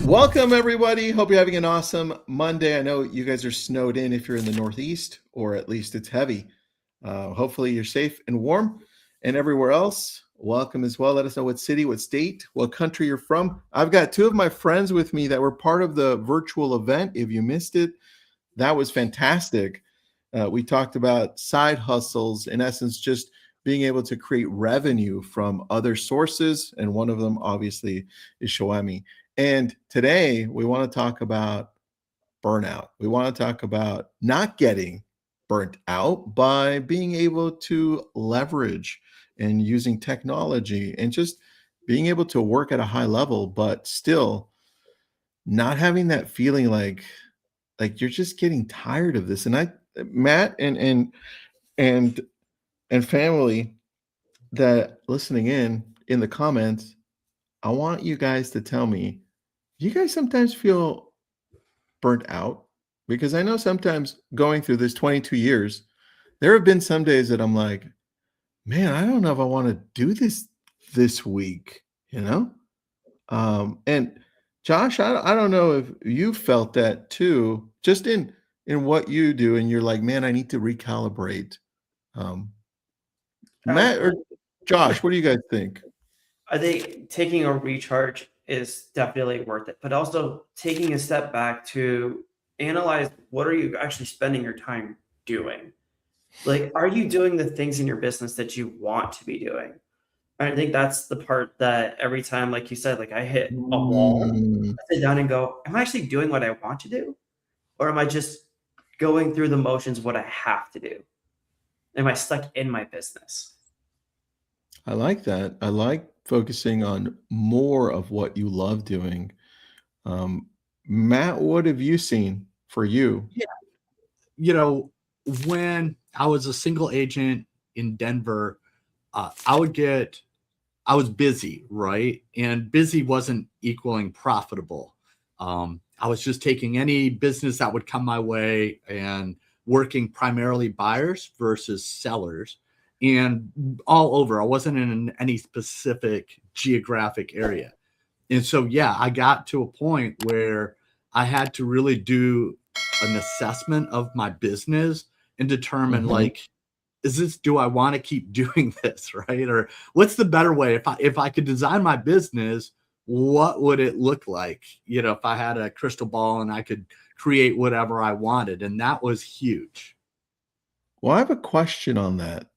Welcome, everybody. Hope you're having an awesome Monday. I know you guys are snowed in if you're in the Northeast, or at least it's heavy. Hopefully, you're safe and warm. And everywhere else, welcome as well. Let us know what city, what state, what country you're from. I've got two of my friends with me that were part of the virtual event. If you missed it, that was fantastic. We talked about side hustles, in essence, just being able to create revenue from other sources. And one of them, obviously, is Showami. And today we want to talk about burnout. We want to talk about not getting burnt out by being able to leverage and using technology and just being able to work at a high level, but still not having that feeling like you're just getting tired of this. And Matt and and family that listening in the comments, I want you guys to tell me, you guys sometimes feel burnt out? Because I know sometimes going through this 22 years, there have been some days that I'm like, man, I don't know if I want to do this week, you know? And Josh, I don't know if you felt that too, just in what you do, and you're like, man, I need to recalibrate. Um, Matt or Absolutely. Josh, what do you guys think? I think taking a recharge is definitely worth it, but also taking a step back to analyze what are you actually spending your time doing? Like, are you doing the things in your business that you want to be doing? I think that's the part that every time, like you said, like I hit a wall, Mm, I sit down and go, am I actually doing what I want to do? Or am I just going through the motions of what I have to do? Am I stuck in my business? I like that. I like focusing on more of what you love doing. Um, Matt, what have you seen for you? Yeah. You know, when I was a single agent in Denver, I would get, I was busy, right? And busy wasn't equaling profitable. I was just taking any business that would come my way and working primarily buyers versus sellers and all over. I wasn't in any specific geographic area. And so, yeah, I got to a point where I had to really do an assessment of my business and determine Mhm. like, is this, do I want to keep doing this, right? Or what's the better way? If I could design my business, what would it look like? You know, if I had a crystal ball and I could create whatever I wanted. And that was huge. Well, I have a question on that.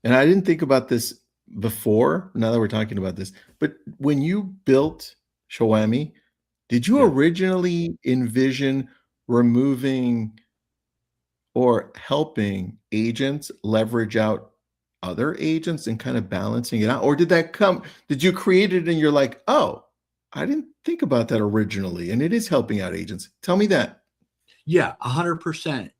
And I didn't think about this before, now that we're talking about this, but when you built Showami, did you Yeah. originally envision removing or helping agents leverage out other agents and kind of balancing it out? Or did you create it and you're like, oh, I didn't think about that originally, and it is helping out agents? Tell me that. Yeah, 100%.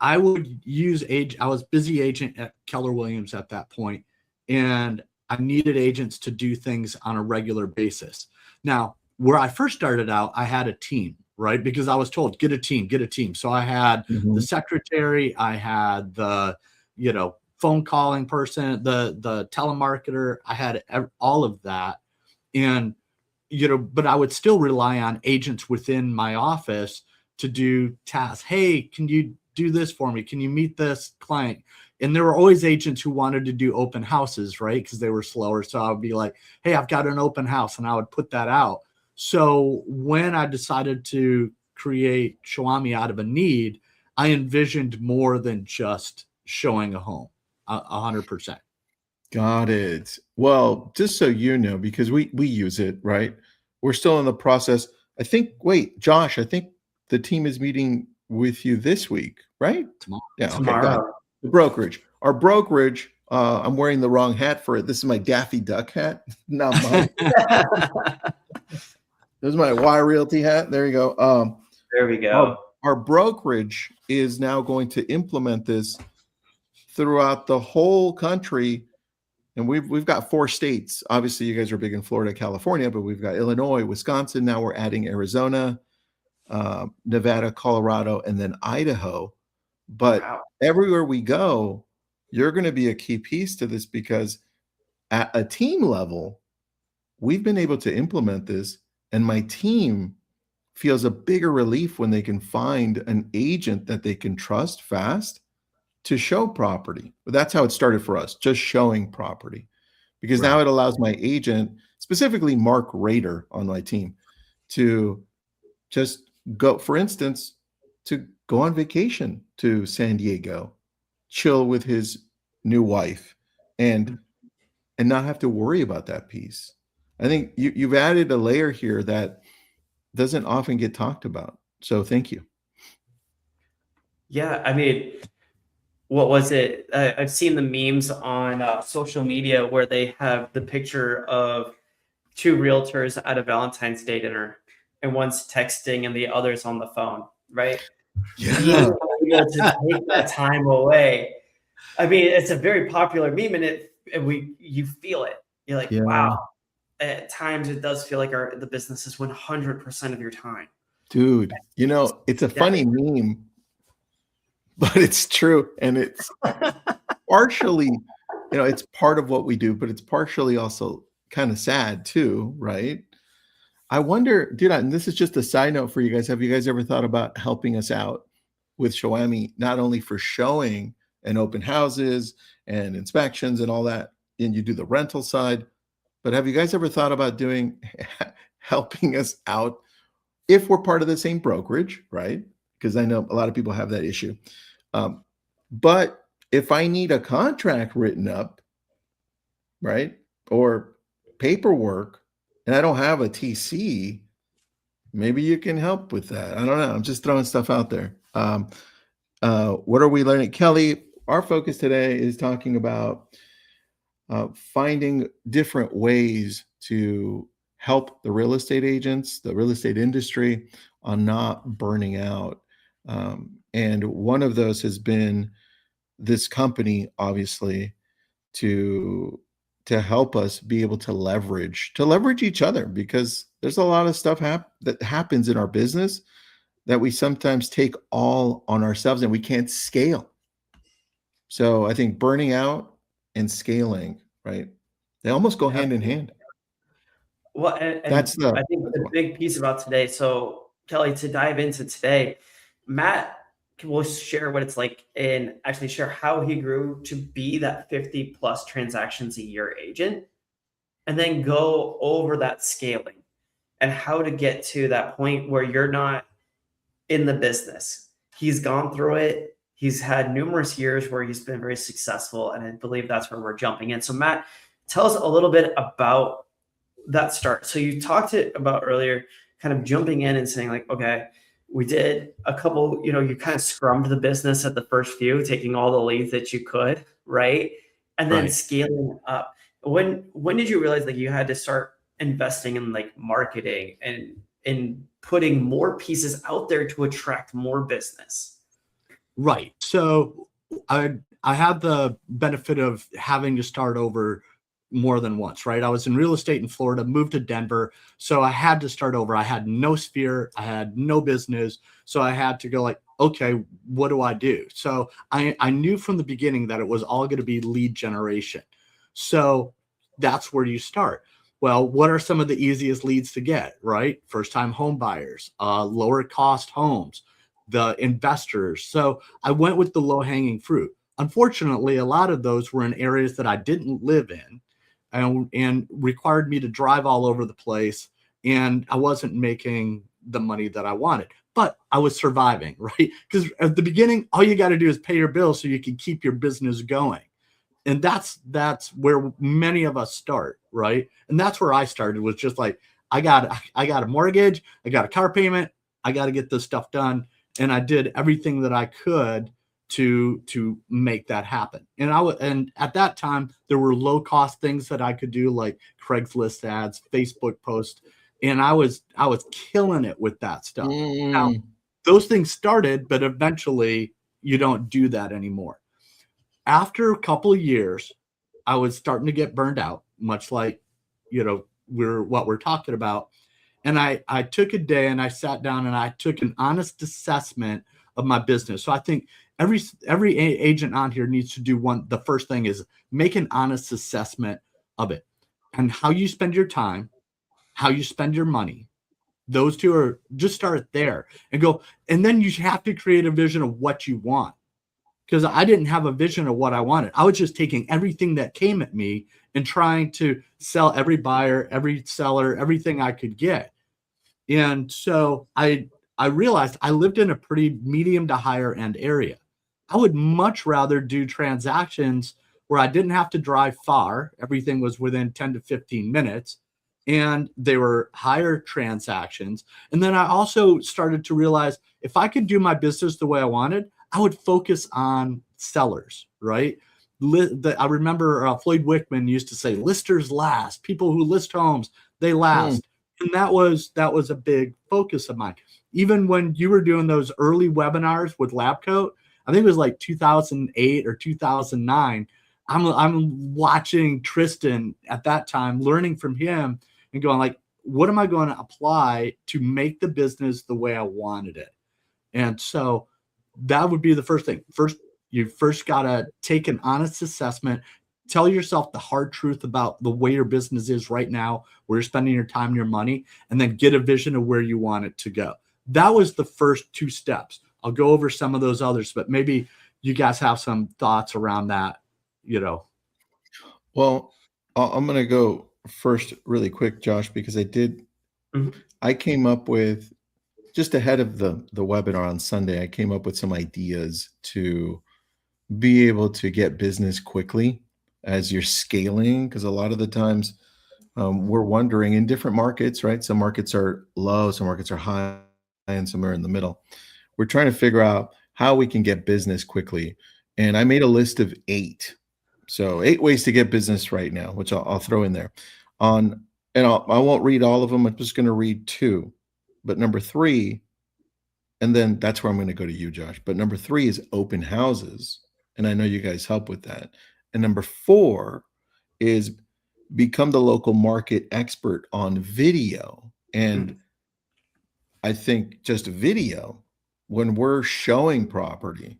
I would use age. I was busy agent at Keller Williams at that point, and I needed agents to do things on a regular basis. Now, where I first started out, I had a team, right? Because I was told, get a team, get a team. So I had the Mhm. secretary, I had the, phone calling person, the telemarketer, I had all of that. And, but I would still rely on agents within my office to do tasks. Hey, can you do this for me? Can you meet this client? And there were always agents who wanted to do open houses, right? Because they were slower. So I would be like, hey, I've got an open house, and I would put that out. So when I decided to create Showami out of a need, I envisioned more than just showing a home, 100%. Got it. Well, just so you know, because we use it, right? We're still in the process. I think, wait, Josh, I think the team is meeting with you this week, right? Tomorrow. Yeah, okay, got it. Tomorrow. The brokerage. Our brokerage, I'm wearing the wrong hat for it. This is my Daffy Duck hat, not mine. This is my Y Realty hat. There you go. There we Our, go. our brokerage is now going to implement this throughout the whole country. And we've got 4 states. Obviously, you guys are big in Florida, California, but we've got Illinois, Wisconsin. Now we're adding Arizona, Nevada, Colorado, and then Idaho. But Wow. everywhere we go, you're going to be a key piece to this, because at a team level, we've been able to implement this, and my team feels a bigger relief when they can find an agent that they can trust fast to show property. But that's how it started for us, just showing property. Because now Right. it allows my agent, specifically Mark Rader on my team, to just go, for instance, to go on vacation to San Diego, chill with his new wife, and not have to worry about that piece. I think you've added a layer here that doesn't often get talked about. So thank you. Yeah, I mean, what was it? I've seen the memes on social media where they have the picture of two realtors at a Valentine's Day dinner, and one's texting and the other's on the phone, right? Being Yeah. able to take that time away. I mean, it's a very popular meme, and you feel it. You're like, Yeah. wow. At times, it does feel like the business is 100% of your time. Dude, it's a funny meme, but it's true. And it's partially, it's part of what we do, but it's partially also kind of sad too, right? I wonder, dude, and this is just a side note for you guys. Have you guys ever thought about helping us out with Showami, not only for showing and open houses and inspections and all that, and you do the rental side, but have you guys ever thought about helping us out if we're part of the same brokerage, right? Because I know a lot of people have that issue. But if I need a contract written up, right, or paperwork, and I don't have a TC, maybe you can help with that. I don't know. I'm just throwing stuff out there. What are we learning? Kelly, our focus today is talking about finding different ways to help the real estate agents, the real estate industry on not burning out. And one of those has been this company, obviously, to help us be able to leverage each other, because there's a lot of stuff that happens in our business that we sometimes take all on ourselves and we can't scale. So I think burning out and scaling, right? They almost go hand in hand. Well, and That's I think the big piece about today. So, Kelly, to dive into today, Matt will share what it's like and actually share how he grew to be that 50 plus transactions a year agent, and then go over that scaling and how to get to that point where you're not in the business. He's gone through it. He's had numerous years where he's been very successful, and I believe that's where we're jumping in. So, Matt, tell us a little bit about that start. So you talked about earlier, kind of jumping in and saying like, okay, we did a couple, you kind of scrummed the business at the first few, taking all the leads that you could, right? And then scaling up. When did you realize like you had to start investing in like marketing and in putting more pieces out there to attract more business? Right. So I had the benefit of having to start over more than once, right? I was in real estate in Florida, moved to Denver. So I had to start over. I had no sphere. I had no business. So I had to go like, okay, what do I do? So I knew from the beginning that it was all going to be lead generation. So that's where you start. Well, what are some of the easiest leads to get, right? First-time home buyers, lower cost homes, the investors. So I went with the low-hanging fruit. Unfortunately, a lot of those were in areas that I didn't live in and required me to drive all over the place. And I wasn't making the money that I wanted, but I was surviving, right? Because at the beginning, all you got to do is pay your bills so you can keep your business going. And that's where many of us start, right? And that's where I started, was just like, I got a mortgage, I got a car payment, I got to get this stuff done. And I did everything that I could to make that happen. And at that time, there were low cost things that I could do, like Craigslist ads, Facebook posts, and I was killing it with that stuff. Now, those things started, but eventually you don't do that anymore. After a couple of years, I was starting to get burned out, much like, what we're talking about. And I took a day and I sat down and I took an honest assessment of my business. So I think every agent on here needs to do the first thing is make an honest assessment of it and how you spend your time how you spend your money. Those two are, just start there and go. And then you have to create a vision of what you want. Because I didn't have a vision of what I wanted. I was just taking everything that came at me and trying to sell every buyer, every seller, everything I could get. And so I realized I lived in a pretty medium to higher end area. I would much rather do transactions where I didn't have to drive far. Everything was within 10 to 15 minutes. And they were higher transactions. And then I also started to realize if I could do my business the way I wanted, I would focus on sellers, right? I remember Floyd Wickman used to say, listers last. People who list homes, they last. And that was a big focus of mine. Even when you were doing those early webinars with Labcoat, I think it was like 2008 or 2009. I'm watching Tristan at that time, learning from him and going like, what am I going to apply to make the business the way I wanted it? And so that would be the first thing. You first got to take an honest assessment, tell yourself the hard truth about the way your business is right now, where you're spending your time and your money, and then get a vision of where you want it to go. That was the first two steps. I'll go over some of those others, but maybe you guys have some thoughts around that, Well, I'm going to go first really quick, Josh, because I came up with, just ahead of the webinar on Sunday, I came up with some ideas to be able to get business quickly as you're scaling. Because a lot of the times we're wondering in different markets, right? Some markets are low, some markets are high, and some are in the middle. We're trying to figure out how we can get business quickly. And I made a list of 8. So 8 ways to get business right now, which I'll throw in there. I won't read all of them. I'm just going to read 2. But number 3, and then that's where I'm going to go to you, Josh. But number 3 is open houses. And I know you guys help with that. And number 4 is become the local market expert on video. And I think just video, when we're showing property,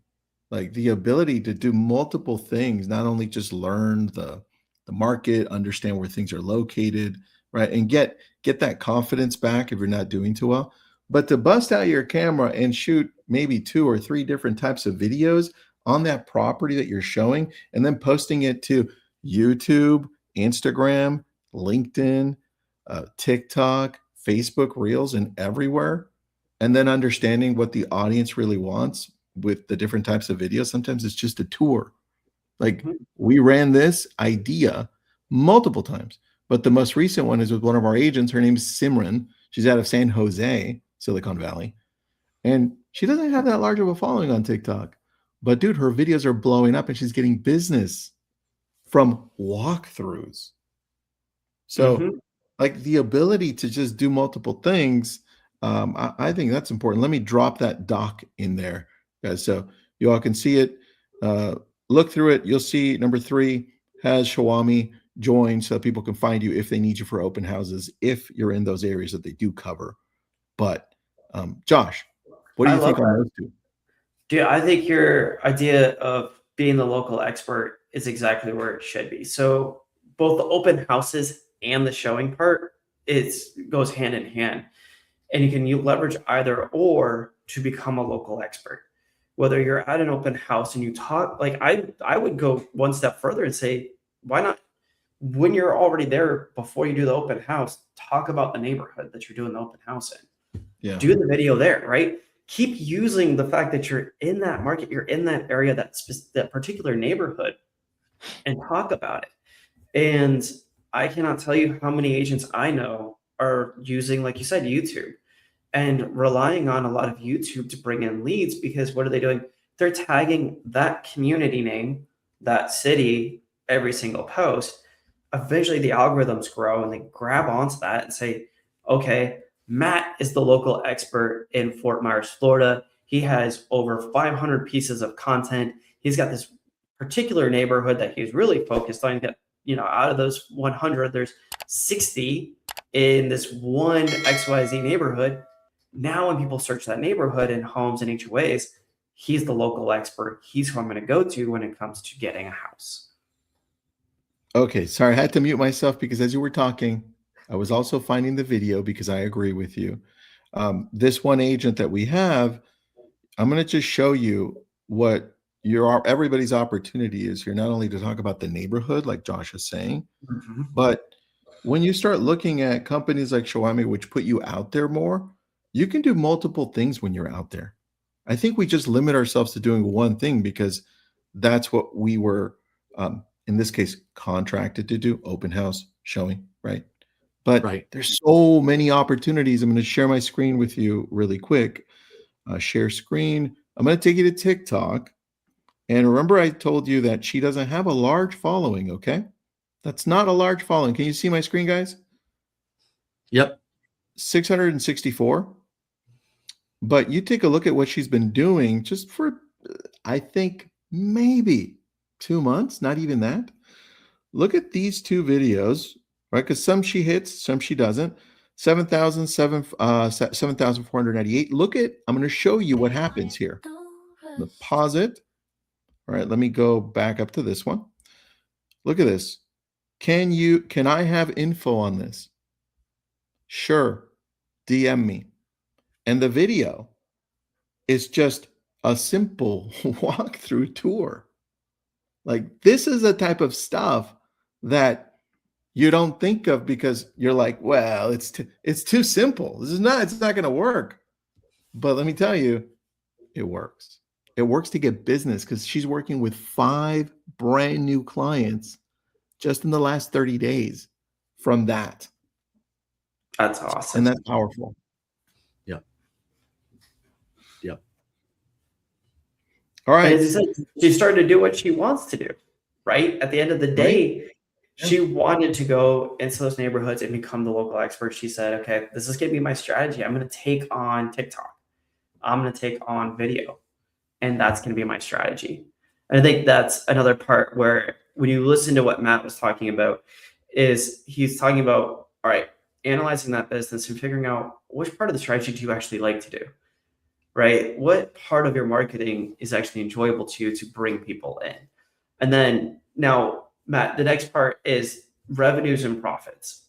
like the ability to do multiple things, not only just learn the market, understand where things are located, right? And get that confidence back if you're not doing too well, but to bust out your camera and shoot maybe 2 or 3 different types of videos on that property that you're showing, and then posting it to YouTube, Instagram, LinkedIn, TikTok, Facebook Reels, and everywhere. And then understanding what the audience really wants with the different types of videos. Sometimes it's just a tour. Like we ran this idea multiple times, but the most recent one is with one of our agents. Her name is Simran. She's out of San Jose, Silicon Valley. And she doesn't have that large of a following on TikTok. But dude, her videos are blowing up and she's getting business from walkthroughs. So like the ability to just do multiple things, I think that's important. Let me drop that doc in there, guys, so you all can see it. Look through it. You'll see number 3 has Showami. Join so that people can find you if they need you for open houses, if you're in those areas that they do cover. But Josh, what do you think on those 2? Dude, I think your idea of being the local expert is exactly where it should be. So both the open houses and the showing part, goes hand in hand. And you leverage either or to become a local expert. Whether you're at an open house and you talk, like I would go one step further and say, why not, when you're already there, before you do the open house, talk about the neighborhood that you're doing the open house in. Yeah. Do the video there, right? Keep using the fact that you're in that market, you're in that area, that particular neighborhood, and talk about it. And I cannot tell you how many agents I know are using, like you said, YouTube, and relying on a lot of YouTube to bring in leads, because what are they doing? They're tagging that community name, that city, every single post. Eventually the algorithms grow and they grab onto that and say, okay, Matt is the local expert in Fort Myers, Florida. He has over 500 pieces of content. He's got this particular neighborhood that he's really focused on. Out of those 100, there's 60 in this one XYZ neighborhood. Now, when people search that neighborhood and homes and HOAs, he's the local expert. He's who I'm going to go to when it comes to getting a house. Okay, sorry, I had to mute myself because as you were talking, I was also finding the video because I agree with you. This one agent that we have, I'm going to just show you what everybody's opportunity is here, not only to talk about the neighborhood, like Josh is saying, Mhm. but when you start looking at companies like Showami, which put you out there more, you can do multiple things when you're out there. I think we just limit ourselves to doing one thing because that's what we were, in this case, contracted to do: open house, showing, right? But Right. there's so many opportunities. I'm going to share my screen with you really quick. Share screen. I'm going to take you to TikTok. And remember, I told you that she doesn't have a large following, okay? That's not a large following. Can you see my screen, guys? Yep. 664. But you take a look at what she's been doing just for, I think, maybe 2 months, not even that. Look at these two videos, right? Because some she hits, some she doesn't. 7,498. Look at, I'm going to show you what happens here. I'm going to pause it. All right, let me go back up to this one. Look at this. Can I have info on this? Sure. DM me. And the video is just a simple walkthrough tour. Like, this is the type of stuff that you don't think of because you're like, well, it's too simple. It's not going to work. But let me tell you, it works. It works to get business because she's working with 5 brand new clients just in the last 30 days from that. That's awesome. And that's powerful. Yep. Yep. All And right. as I said, she started to do what she wants to do, right? At the end of the day, she wanted to go into those neighborhoods and become the local expert. She said, okay, this is going to be my strategy. I'm going to take on TikTok. I'm going to take on video. And that's going to be my strategy. And I think that's another part where when you listen to what Matt was talking about, is he's talking about, all right, analyzing that business and figuring out which part of the strategy do you actually like to do, right? What part of your marketing is actually enjoyable to you to bring people in? And then now, Matt, the next part is revenues and profits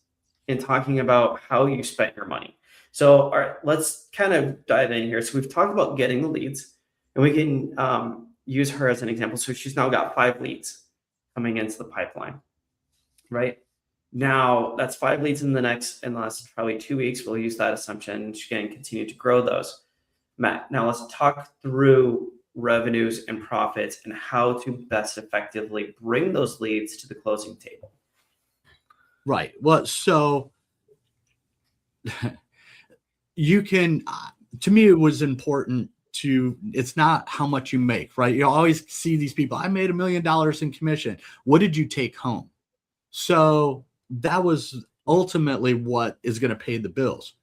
and talking about how you spent your money. So, all right, let's kind of dive in here. So we've talked about getting the leads, and we can use her as an example. So she's now got 5 leads coming into the pipeline, right? Now that's 5 leads in the last probably 2 weeks. We'll use that assumption. She's going to continue to grow those. Matt, now let's talk through revenues and profits and how to best effectively bring those leads to the closing table. Right. Well, so you can, to me, it was important to, it's not how much you make, right? You always see these people, I made $1 million in commission. What did you take home? So that was ultimately what is going to pay the bills.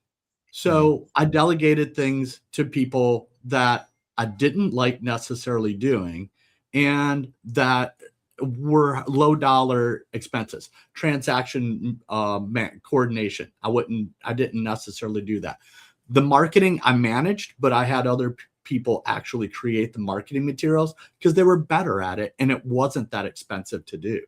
So I delegated things to people that I didn't like necessarily doing and that were low dollar expenses. Transaction coordination. I didn't necessarily do that. The marketing I managed, but I had other people actually create the marketing materials because they were better at it and it wasn't that expensive to do.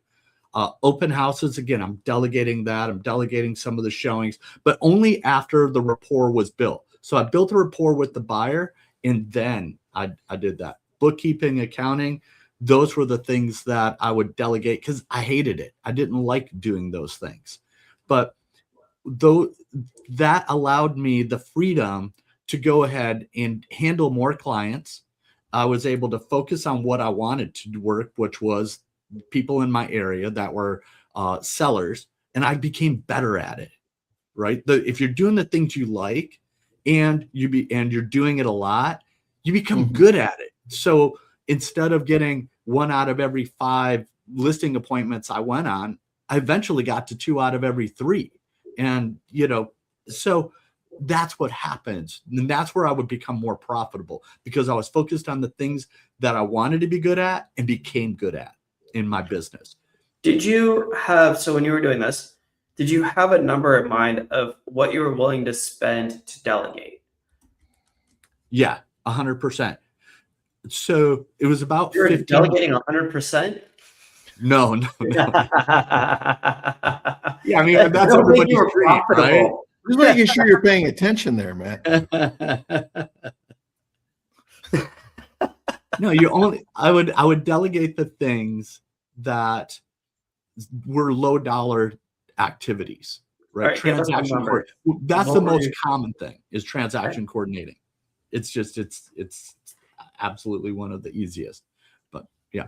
Open houses, again, I'm delegating that. I'm delegating some of the showings, but only after the rapport was built. So I built a rapport with the buyer and then I did that. Bookkeeping, accounting, those were the things that I would delegate because I hated it. I didn't like doing those things. But though that allowed me the freedom to go ahead and handle more clients, I was able to focus on what I wanted to work, which was people in my area that were sellers, and I became better at it. Right? If you're doing the things you like, and you're doing it a lot, you become good at it. So instead of getting 1 out of every 5 listing appointments I went on, I eventually got to 2 out of every 3, and so that's what happens. And that's where I would become more profitable because I was focused on the things that I wanted to be good at and became good at in my business. Did you have, so when you were doing this, did you have a number in mind of what you were willing to spend to delegate? Yeah, 100%. So it was about You're 15. delegating 100%? No. Yeah, I mean, I that's don't think everybody's you were dream, right? profitable. Just making sure you're paying attention there, Matt. No, I would delegate the things that were low dollar activities, All right? right, give us a Transaction number. that's What the were most you? common thing is transaction coordinating. It's absolutely one of the easiest. But yeah.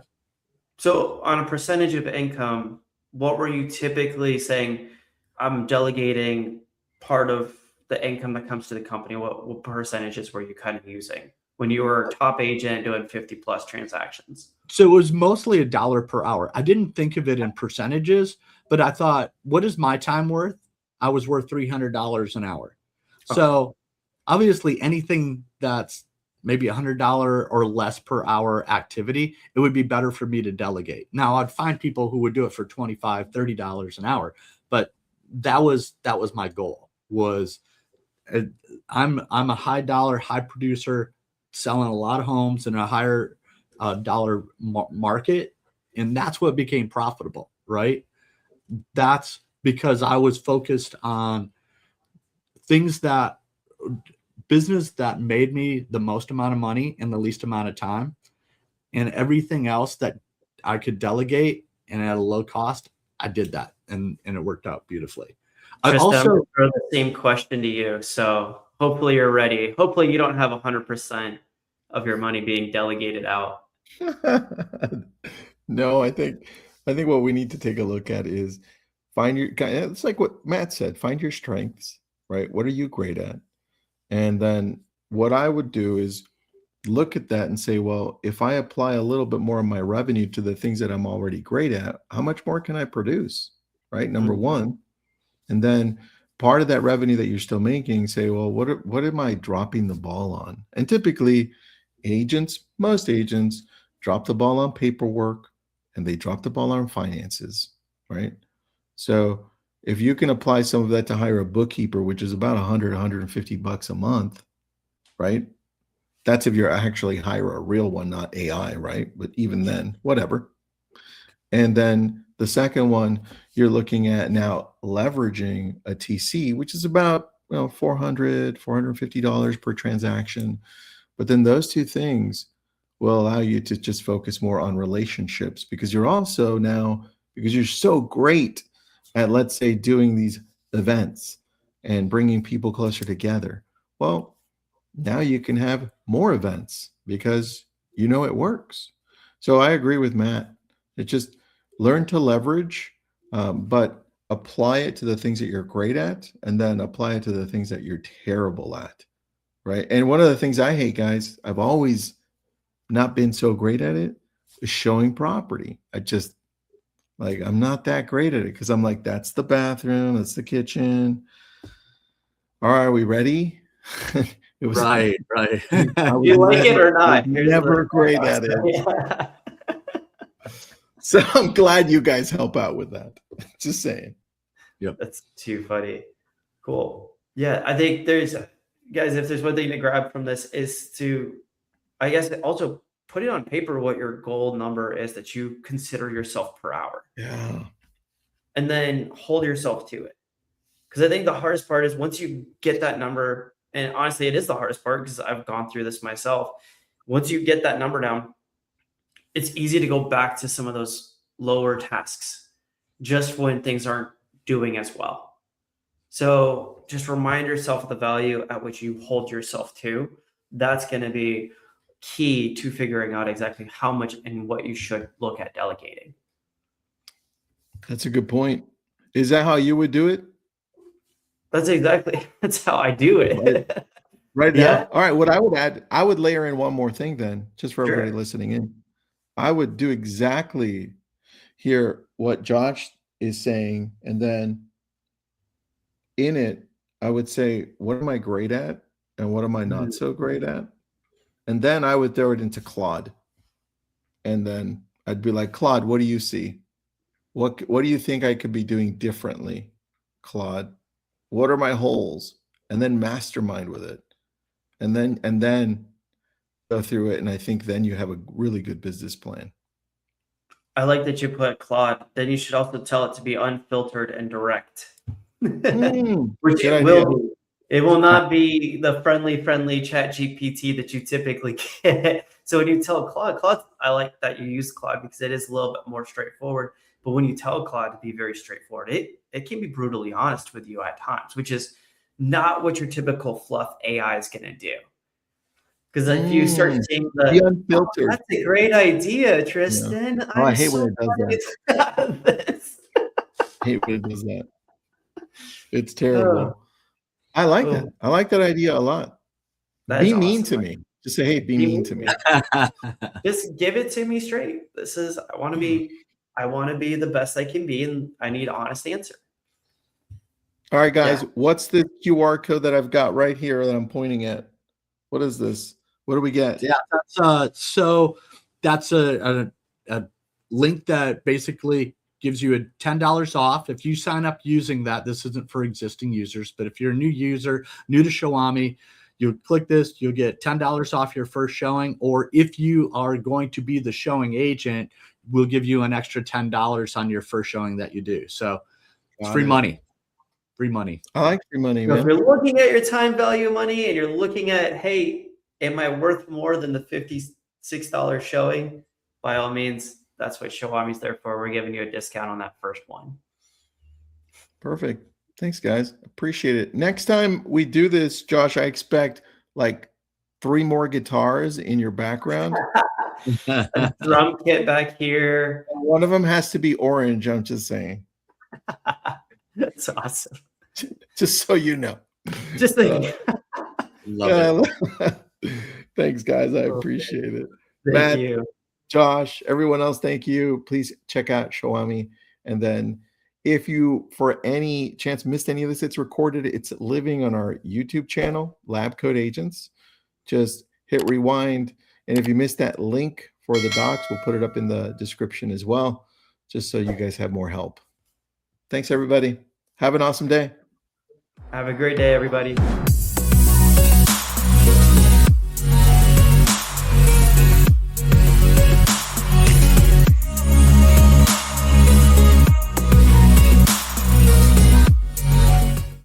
So on a percentage of income, what were you typically saying? I'm delegating part of the income that comes to the company. What percentages were you kind of using when you were a top agent doing 50 plus transactions? So it was mostly $1 per hour. I didn't think of it in percentages, but I thought, what is my time worth? I was worth $300 an hour. So obviously anything that's maybe $100 or less per hour activity, it would be better for me to delegate. Now I'd find people who would do it for $25, $30 an hour, but that was my goal. Was I'm a high dollar, high producer, selling a lot of homes in a higher dollar market, and that's what became profitable, right? That's because I was focused on things that business that made me the most amount of money in the least amount of time, and everything else that I could delegate and at a low cost, I did that, and it worked out beautifully. Tristan, I I'm gonna also throw the same question to you. So hopefully you're ready. Hopefully you don't have 100% of your money being delegated out. No, I think what we need to take a look at is find your it's like what Matt said, find your strengths, right? What are you great at? And then what I would do is look at that and say, well, if I apply a little bit more of my revenue to the things that I'm already great at, how much more can I produce? Right? Number one. And then part of that revenue that you're still making, say, well, what am I dropping the ball on? And typically most agents drop the ball on paperwork and they drop the ball on finances, right? So if you can apply some of that to hire a bookkeeper, which is about 150 bucks a month, right? That's if you're actually hire a real one, not AI, right? But even then, whatever. And then the second one, you're looking at now leveraging a TC, which is about $450 per transaction. But then those two things will allow you to just focus more on relationships because you're also now, because you're so great at, let's say, doing these events and bringing people closer together. Well, now you can have more events because you know it works. So I agree with Matt. It just learn to leverage, but apply it to the things that you're great at, and then apply it to the things that you're terrible at, right? And one of the things I hate, guys, I've always not been so great at it, is showing property. I'm not that great at it because I'm like, that's the bathroom, that's the kitchen. All right, are we ready? It was right. You like it or not? Never great at it. Yeah. So I'm glad you guys help out with that. Just saying. Yep. That's too funny. Cool. Yeah, I think guys, if there's one thing to grab from this is to, I guess, also put it on paper what your goal number is that you consider yourself per hour. Yeah. And then hold yourself to it. Because I think the hardest part is once you get that number, and honestly, it is the hardest part because I've gone through this myself. Once you get that number down, it's easy to go back to some of those lower tasks just when things aren't doing as well. So just remind yourself of the value at which you hold yourself to. That's going to be key to figuring out exactly how much and what you should look at delegating. That's a good point. Is that how you would do it? That's how I do it. Right now. Yeah. All right. What I would add, I would layer in one more thing then, just for everybody Sure. listening in. I would do exactly here what Josh is saying. And then in it, I would say, what am I great at? And what am I not so great at? And then I would throw it into Claude. And then I'd be like, Claude, what do you see? What do you think I could be doing differently, Claude? What are my holes? And then mastermind with it. And then go through it. And I think then you have a really good business plan. I like that you put Claude. Then you should also tell it to be unfiltered and direct. Which good it idea. will be. It will not be the friendly chat GPT that you typically get. So when you tell Claude, I like that you use Claude because it is a little bit more straightforward. But when you tell Claude to be very straightforward, it can be brutally honest with you at times, which is not what your typical fluff AI is going to do. Because if you start seeing Be unfiltered. that's a great idea, Tristan. Yeah. Oh, I hate when it does that. I hate when it does that. It's terrible. I like that. I like that idea a lot. Be mean to me. Just say, hey, be mean to me. Just give it to me straight. This is I want to be the best I can be, and I need an honest answer. All right, guys. What's the QR code that I've got right here that I'm pointing at? What is this? What do we get? Yeah, so that's a link that basically gives you a $10 off if you sign up using that. This isn't for existing users, but if you're a new user, new to Showami, you click this, you'll get $10 off your first showing. Or if you are going to be the showing agent, we'll give you an extra $10 on your first showing that you do. So it's free money. Free money. I like free money, man. If you're looking at your time value money and you're looking at, hey, am I worth more than the $56 showing? By all means, that's what Showami's there for. We're giving you a discount on that first one. Perfect. Thanks, guys. Appreciate it. Next time we do this, Josh, I expect like 3 more guitars in your background. A drum kit back here. One of them has to be orange. I'm just saying. That's awesome. Just so you know. Just think. Love it. Thanks, guys. I appreciate it. Thank Matt, you. Josh, everyone else, thank you. Please check out Showami. And then if you, for any chance, missed any of this, it's recorded. It's living on our YouTube channel, Lab Code Agents. Just hit rewind. And if you missed that link for the docs, we'll put it up in the description as well, just so you guys have more help. Thanks, everybody. Have an awesome day. Have a great day, everybody.